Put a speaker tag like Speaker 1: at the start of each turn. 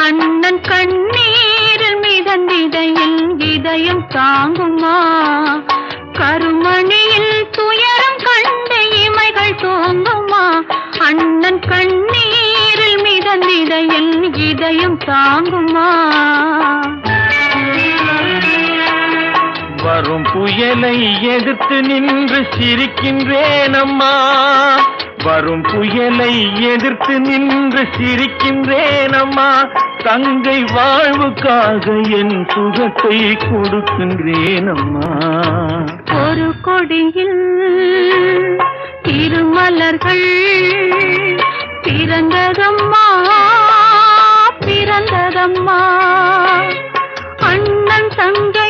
Speaker 1: அண்ணன் கண்ணீரில் மிதந்திடையில் இதயம் தாங்குமா? கருமணியில் துயரம் கண்டு இமைகள் தோங்குமா? அண்ணன் கண்ணீரில் மிதந்திடையில் இதயம் தாங்குமா?
Speaker 2: வரும் புயலை எதிர்த்து நின்று சிரிக்கின்றேன் அம்மா. வரும் புயலை எதிர்த்து நின்று சிரிக்கின்றேன் அம்மா. தங்கை வாழ்வுக்காக என் சுகத்தை கொடுக்கின்றேன் அம்மா.
Speaker 1: ஒரு கொடியில் திருமலர்கள் பிறந்ததம்மா, பிறந்ததம்மா. அண்ணன் தங்கை